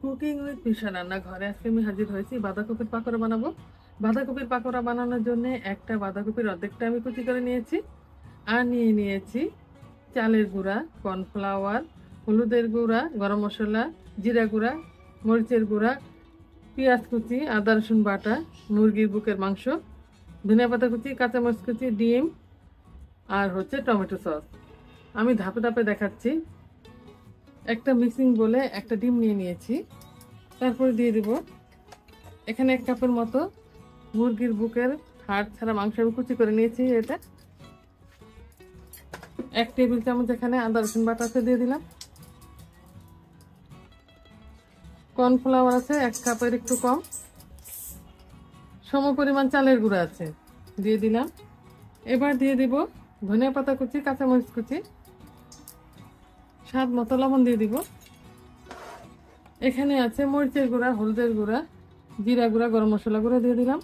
Cooking with মিশা রান্নাঘরে আজকে আমি হাজির হয়েছি বাঁধাকপির পাকোড়া বানাবো। বাঁধাকপির পাকোড়া বানানোর জন্য একটা বাঁধাকপির অর্ধেকটা আমি কুচি করে নিয়েছি, আর নিয়ে নিয়েছি চালের গুঁড়া, কর্নফ্লাওয়ার, হলুদের গুঁড়া, গরম মশলা, জিরা গুঁড়া, মরিচের গুঁড়া, পেঁয়াজ কুচি, আদা রসুন বাটা, মুরগির বুকের মাংস, ধনিয়া পাতা কুচি, কাঁচামরিচ কুচি, ডিম আর হচ্ছে টমেটো সস। আমি ধাপে ধাপে দেখাচ্ছি। একটা মিক্সিং বলে একটা ডিম নিয়ে নিয়েছি, তারপরে দিয়ে দিব এখানে 1 কাপের মতো মুরগির বুকের হাড় ছাড়া মাংস আমি কুচি করে নিয়েছি। এটা 1 টেবিল চামচ এখানে আদা রসুন বাটা আছে, দিয়ে দিলাম। কর্নফ্লাওয়ার আছে 1 কাপের একটু কম, সম পরিমাণ চালের গুঁড়া আছে, দিয়ে দিলাম। এবার দিয়ে দিব ধনিয়া পাতা কুচি, কাঁচামরিচ কুচি, স্বাদ মতো লবণ দিয়ে দিব। এখানে আছে মরিচের গুঁড়া, হলুদের গুঁড়া, জিরা গুঁড়া, গরম মশলা গুঁড়া দিয়ে দিলাম।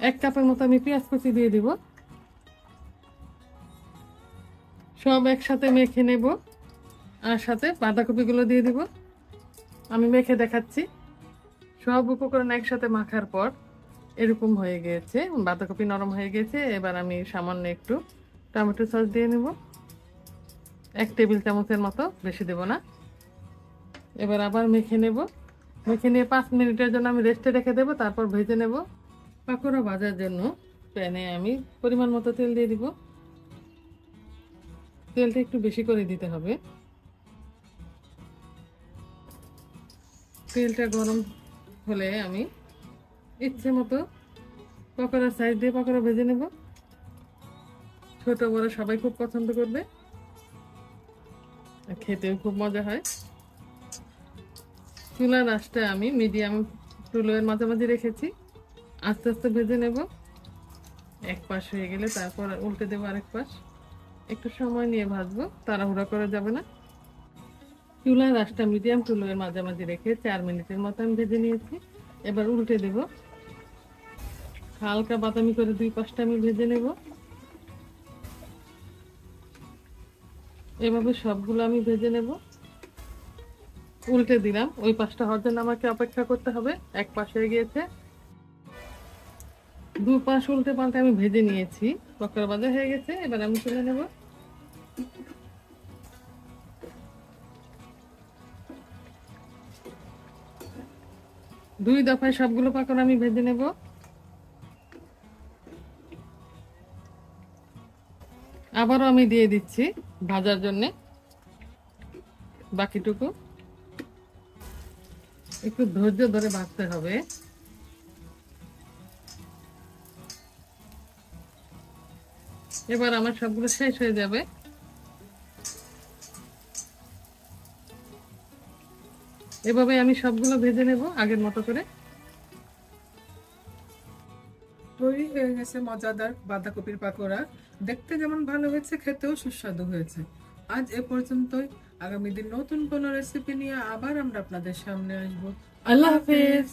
1 কাপের মতো আমি পেঁয়াজ কুচি দিয়ে দিব। সব একসাথে মেখে নেব, আর সাথে বাঁধাকপিগুলো দিয়ে দিব। আমি মেখে দেখাচ্ছি। সব উপকরণ একসাথে মাখার পর এরকম হয়ে গিয়েছে, বাঁধাকপি নরম হয়ে গেছে। এবার আমি সামান্য একটু টমেটো সস দিয়ে নেব, 1 টেবিল চামচের মতো, বেশি দেব না। এবার আবার মেখে নেব। মেখে নিয়ে 5 মিনিটের জন্য আমি রেস্টে রেখে দেবো, তারপর ভেজে নেব। পাকোড়া ভাজার জন্য প্যানে আমি পরিমাণ মতো তেল দিয়ে দিব। তেলটা একটু বেশি করে দিতে হবে। তেলটা গরম হলে আমি ইচ্ছে মতো পকোড়ার সাইজ দিয়ে পকোড়া ভেজে নেব। ছোট বড় সবাই খুব পছন্দ করবে, খেতেও খুব মজা হয়। চুলার আঁচটা আমি মিডিয়াম টু লোয়ের মাঝামাঝি রেখেছি। আস্তে আস্তে ভেজে নেব। এক পাশ হয়ে গেলে তারপর উল্টে দেবো আরেক পাশ। একটু সময় নিয়ে ভাজবো, তাড়াহুড়া করা যাবে না। চুলার আঁচটা মিডিয়াম টু লোয়ের মাঝামাঝি রেখে 4 মিনিটের মতো আমি ভেজে নিয়েছি। এবার উল্টে দেব। হালকা বাদামি করে 2 পাশটা আমি ভেজে নেব। এভাবে সবগুলো আমি ভেজে নেব। উল্টে দিলাম, ওই পাশটা হওয়ার জন্য আমাকে অপেক্ষা করতে হবে। এক পাশ হয়ে গিয়েছে, 2 পাশ উল্টে পাল্টে আমি ভেজে নিয়েছি। পকোড়া ভাজা হয়ে গেছে, এবার আমি তুলে নেব। দুই দফায় সবগুলো পকোড়া আমি ভেজে নেব। আবারও আমি দিয়ে দিচ্ছি ভাজার জন্য বাকিটুকু। একটু ধৈর্য ধরে ভাজতে হবে। এবার আমার সবগুলো শেষ হয়ে যাবে। এভাবে আমি সবগুলো ভেজে নেব আগের মতো করে। তৈরি হয়ে গেছে মজাদার বাঁধাকপির পাকোড়া। দেখতে যেমন ভালো হয়েছে, খেতেও সুস্বাদু হয়েছে। আজ এ পর্যন্তই। আগামী দিন নতুন কোনো রেসিপি নিয়ে আবার আমরা আপনাদের সামনে আসবো। আল্লাহ হাফেজ।